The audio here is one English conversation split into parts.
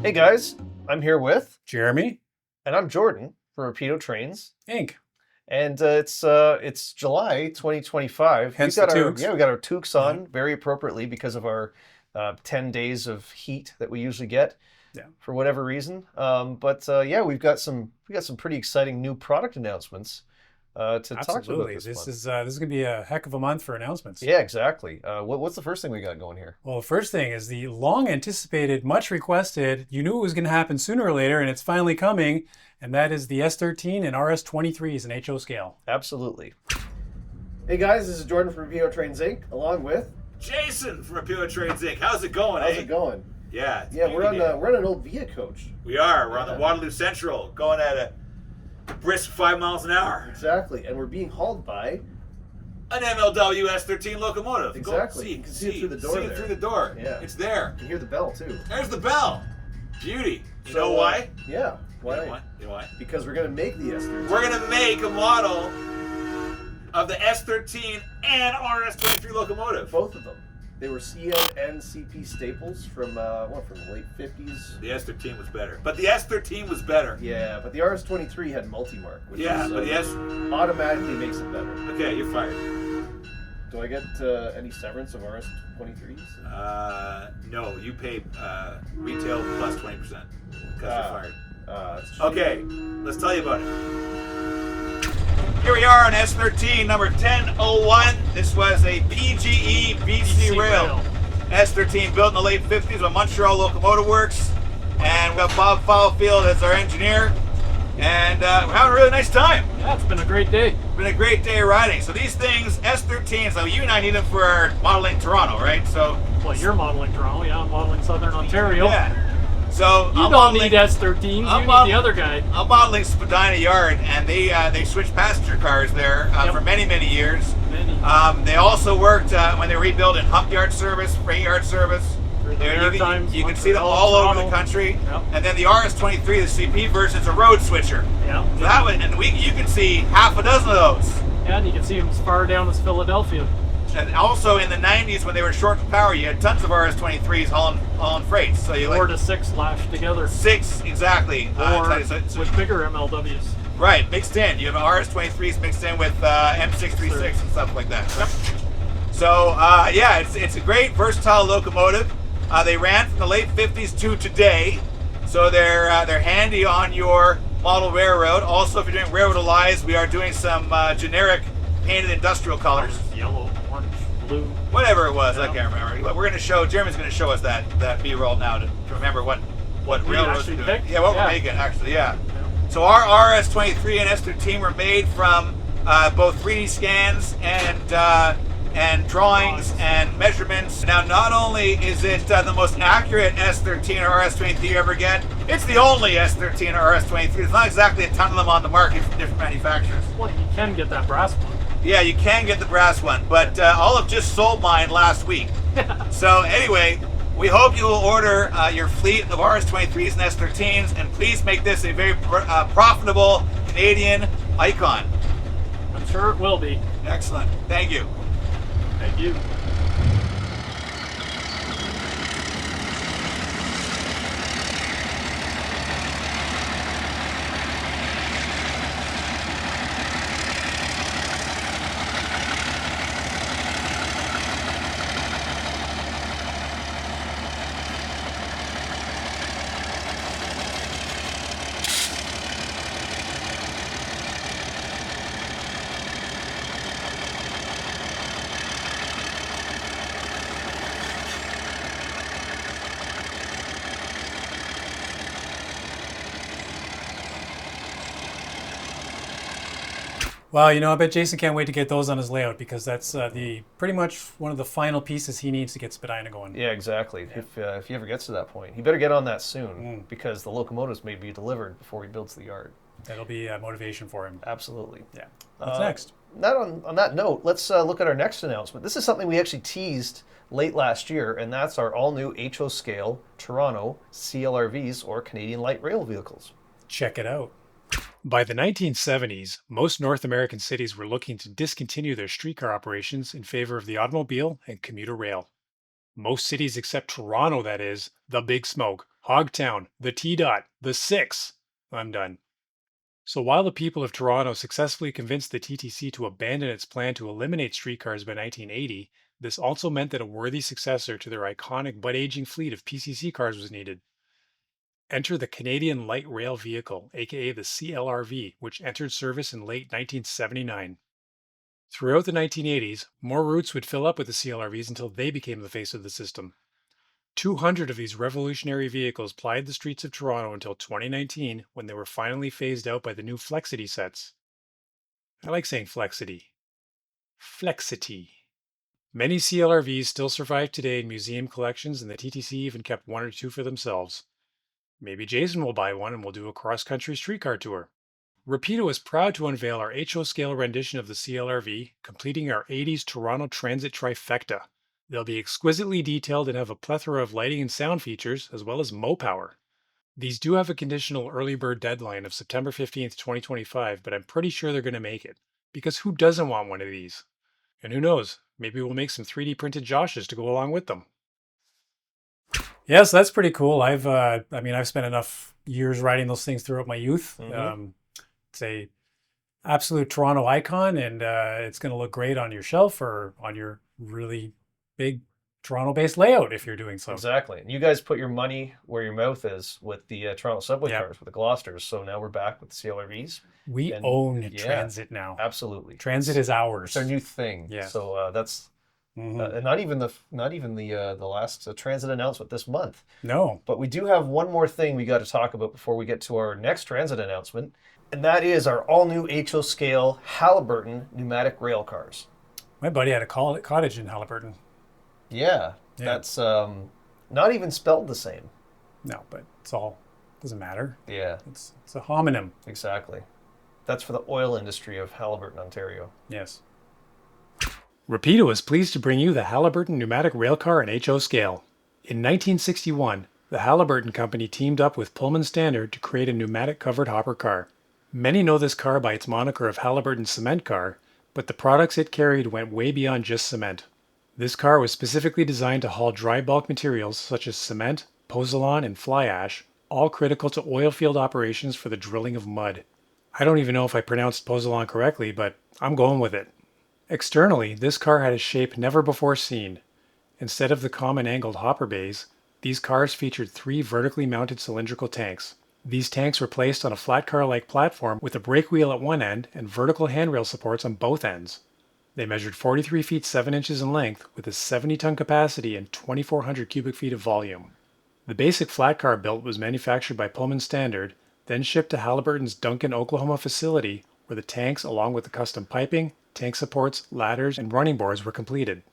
Hey guys, I'm here with, Jeremy and I'm Jordan for Rapido Trains, Inc. and it's July 2025. Hence the toques. We got our toques Yeah. on very appropriately because of our 10 days of heat that we usually get Yeah. for whatever reason. Yeah, we got some pretty exciting new product announcements to talk about Absolutely. this This month. is going to be a heck of a month for announcements. Yeah, exactly. What's the first thing we got going here? Well, the first thing is the long anticipated, much requested, you knew it was going to happen sooner or later, and it's finally coming, and that is the S13 and RS23s in HO scale. Absolutely. Hey guys, this is Jordan from Rapido Trains Inc. along with Jason from Rapido Trains Inc. How's it going, How's it going? Yeah. Yeah, we're on an old Via coach. We are. We're on the Waterloo Central, going at a brisk 5 miles an hour. Exactly, and we're being hauled by. An MLW S13 locomotive. Exactly. Go, You can see it through the door See it there. through the door. Yeah. It's there. You can hear the bell too. There's the bell. Beauty. You So, know why? Yeah. Why? You know why? Because we're gonna make the S13. We're going to make a model of the S13 and RS23 locomotive. Both of them. They were CN and CP staples from the late 50s. The S13 was better. But the S13 was better. Yeah, but the RS23 had multi-mark, which Yeah, is, but the S... automatically makes it better. Okay, you're fired. Do I get any severance of RS23s? No, you pay retail plus 20% because you're fired. That's cheap. Okay, let's tell you about it. Here we are on S13, number 1001. This was a PGE BC Rail. S13 built in the late 50s by Montreal Locomotive Works. And we've got Bob Fowlefield as our engineer. And we're having a really nice time. Yeah, it's been a great day. It's been a great day of riding. So these things, S13s, so you and I need them for our modeling Toronto, right? So, Well, you're modeling Toronto. Yeah, I'm modeling Southern Ontario. yeah. So You I'm don't modeling- need S13s. You I'm need mod- the other guy. I'm modeling Spadina Yard, and they switched passenger cars there Yep. for many, many years. Many. They also worked when they rebuilt in hump yard service, freight yard service. For the You air can- times, you can see them Montreal, all over Toronto. the country. Yep. And then the RS23, the CP version, is a road switcher. Yeah. So that one, and you can see half a dozen of those. And you can see them as far down as Philadelphia. And also in the 90s, when they were short of power, you had tons of RS23s hauling freight. So you 4 like to 6 lashed together. 6 exactly. Or So- with bigger MLWs. Right, mixed in. You have RS23s mixed in with M636 and stuff like that. So yeah, it's a great versatile locomotive. They ran from the late 50s to today, so they're handy on your model railroad. Also, if you're doing railroad allies, we are doing some generic painted industrial colors. Yellow, orange, blue. Whatever it was, I Yeah. can't remember. But we're going to show. Jeremy's going to show us that B-roll now to remember what we railroads are actually doing. picked? Yeah, what Yeah. we're making actually. Yeah. So our RS23 and S13 were made from both 3D scans and drawings and measurements. Now, not only is it the most accurate S13 or RS23 you ever get, it's the only S13 or RS23. There's not exactly a ton of them on the market from different manufacturers. Well, you can get that brass one. Yeah, you can get the brass one, but I'll have just sold mine last week. So anyway, we hope you will order your fleet of RS23s and S13s, and please make this a very profitable Canadian icon. I'm sure it will be. Excellent. Thank you. Thank you. Well, I bet Jason can't wait to get those on his layout because that's the pretty much one of the final pieces he needs to get Spadina going. Yeah, exactly. Yeah. If he ever gets to that point, he better get on that soon because the locomotives may be delivered before he builds the yard. That'll be motivation for him. Absolutely. Yeah. What's next? On that note, let's look at our next announcement. This is something we actually teased late last year, and that's our all-new HO scale Toronto CLRVs, or Canadian Light Rail Vehicles. Check it out. By the 1970s, most North American cities were looking to discontinue their streetcar operations in favor of the automobile and commuter rail. Most cities except Toronto, that is, the Big Smoke, Hogtown, the T-Dot, the 6. I'm done. So while the people of Toronto successfully convinced the TTC to abandon its plan to eliminate streetcars by 1980, this also meant that a worthy successor to their iconic but aging fleet of PCC cars was needed. Enter the Canadian Light Rail Vehicle, aka the CLRV, which entered service in late 1979. Throughout the 1980s, more routes would fill up with the CLRVs until they became the face of the system. 200 of these revolutionary vehicles plied the streets of Toronto until 2019, when they were finally phased out by the new Flexity sets. I like saying Flexity. Flexity. Many CLRVs still survive today in museum collections, and the TTC even kept one or two for themselves. Maybe Jason will buy one and we'll do a cross-country streetcar tour. Rapido is proud to unveil our HO scale rendition of the CLRV, completing our 80s Toronto Transit trifecta. They'll be exquisitely detailed and have a plethora of lighting and sound features, as well as mow-power. These do have a conditional early bird deadline of September 15th, 2025, but I'm pretty sure they're going to make it. Because who doesn't want one of these? And who knows, maybe we'll make some 3D printed Joshes to go along with them. Yes, that's pretty cool. I've spent enough years riding those things throughout my youth. It's a absolute Toronto icon, and it's going to look great on your shelf or on your really big Toronto-based layout if you're doing so. Exactly. And you guys put your money where your mouth is with the Toronto subway cars, with the Gloucesters. So now we're back with the CLRVs. We own Transit now. Absolutely. Transit is ours. It's our new thing. Yeah. So that's and not even the last Transit announcement this month. No. But we do have one more thing we got to talk about before we get to our next Transit announcement, and that is our all-new HO scale Halliburton Pneumatic Rail Cars. My buddy had a cottage in Halliburton. Yeah. That's not even spelled the same. No, but doesn't matter. Yeah. It's a homonym. Exactly. That's for the oil industry of Halliburton, Ontario. Yes. Rapido is pleased to bring you the Halliburton Pneumatic Rail Car in HO scale. In 1961, the Halliburton Company teamed up with Pullman Standard to create a pneumatic covered hopper car. Many know this car by its moniker of Halliburton Cement Car, but the products it carried went way beyond just cement. This car was specifically designed to haul dry bulk materials such as cement, pozzolan, and fly ash, all critical to oil field operations for the drilling of mud. I don't even know if I pronounced pozzolan correctly, but I'm going with it. Externally, this car had a shape never before seen. Instead of the common angled hopper bays, these cars featured 3 vertically mounted cylindrical tanks. These tanks were placed on a flat car-like platform with a brake wheel at one end and vertical handrail supports on both ends. They measured 43 feet 7 inches in length with a 70-ton capacity and 2,400 cubic feet of volume. The basic flat car built was manufactured by Pullman Standard, then shipped to Halliburton's Duncan, Oklahoma facility, where the tanks, along with the custom piping, tank supports, ladders, and running boards were completed.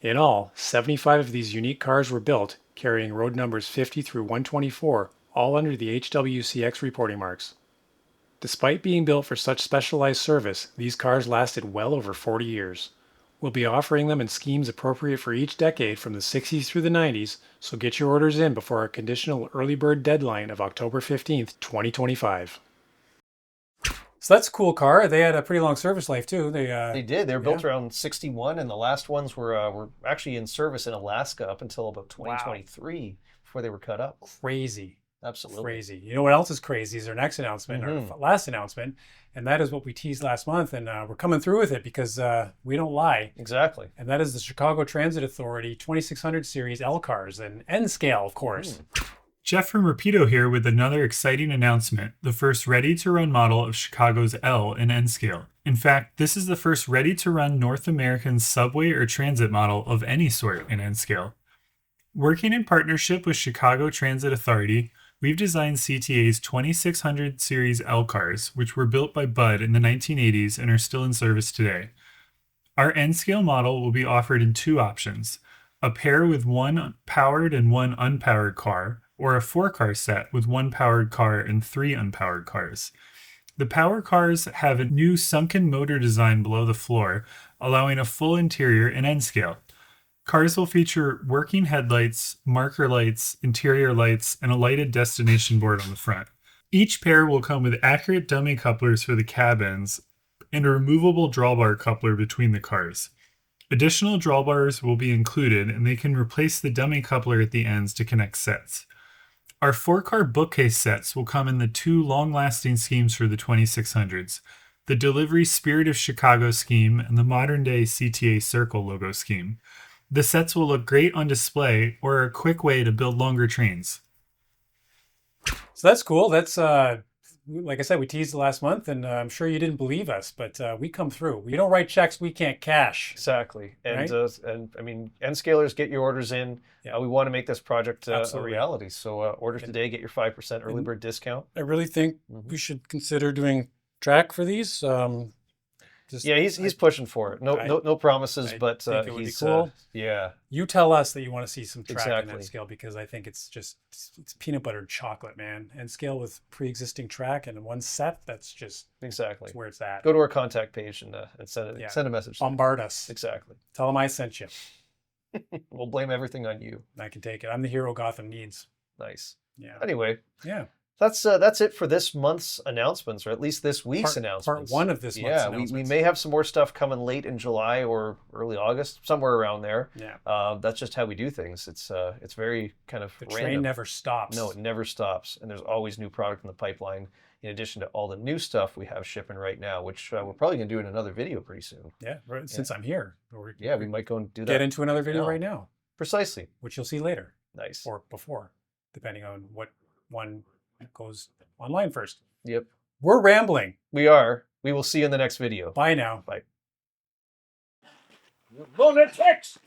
In all, 75 of these unique cars were built, carrying road numbers 50 through 124, all under the HWCX reporting marks. Despite being built for such specialized service, these cars lasted well over 40 years. We'll be offering them in schemes appropriate for each decade from the 60s through the 90s, so get your orders in before our conditional early bird deadline of October 15th, 2025. So that's a cool car. They had a pretty long service life too. They did. They were built around 61, and the last ones were actually in service in Alaska up until about 2023 before they were cut up. Crazy. Absolutely. Crazy. You know what else is crazy is our next announcement, our last announcement, and that is what we teased last month, and we're coming through with it because we don't lie. Exactly. And that is the Chicago Transit Authority 2600 series L cars, and N scale, of course. Jeff from Rapido here with another exciting announcement, the first ready-to-run model of Chicago's L and N scale. In fact, this is the first ready-to-run North American subway or transit model of any sort in N scale. Working in partnership with Chicago Transit Authority, we've designed CTA's 2600 series L cars, which were built by Bud in the 1980s and are still in service today. Our N scale model will be offered in 2 options, a pair with 1 powered and 1 unpowered car, or a 4-car set with 1 powered car and 3 unpowered cars. The power cars have a new sunken motor design below the floor, allowing a full interior in N scale. Cars will feature working headlights, marker lights, interior lights, and a lighted destination board on the front. Each pair will come with accurate dummy couplers for the cabins and a removable drawbar coupler between the cars. Additional drawbars will be included, and they can replace the dummy coupler at the ends to connect sets. Our 4-car bookcase sets will come in the 2 long-lasting schemes for the 2600s. The Delivery Spirit of Chicago scheme and the modern-day CTA Circle logo scheme. The sets will look great on display or are a quick way to build longer trains. So that's cool. That's like I said, we teased last month, and I'm sure you didn't believe us, but we come through. We don't write checks we can't cash. Exactly. And Right? and I mean, end scalers, get your orders in. Yeah. We want to make this project a Absolutely. reality. So order today, get your 5% early bird discount. I really think we should consider doing track for these. Yeah, he's pushing for it. No promises, I but think it would be he's cool. yeah. You tell us that you want to see some track in Exactly. that scale, because I think it's peanut buttered chocolate, man. And scale with pre-existing track and one set, that's Exactly. where it's at. Go to our contact page and send a message. Bombard us. Exactly. Tell them I sent you. We'll blame everything on you. I can take it. I'm the hero Gotham needs. Nice. Yeah. Anyway, Yeah. that's it for this month's announcements, or at least this week's announcements. Part one of this month's Yeah, we announcements. may have some more stuff coming late in July or early August, somewhere around there. Yeah. That's just how we do things. It's very kind of The random. train never stops. No, it never stops, and there's always new product in the pipeline. In addition to all the new stuff we have shipping right now, which we're probably going to do in another video pretty soon. Yeah. Right, since I'm here. Yeah, we might go and do that. get into another video now. right now, Precisely. which you'll see later Nice. or before, depending on what one goes online first. Yep. We're rambling. We are. We will see you in the next video. Bye now. Bye. Lunatics!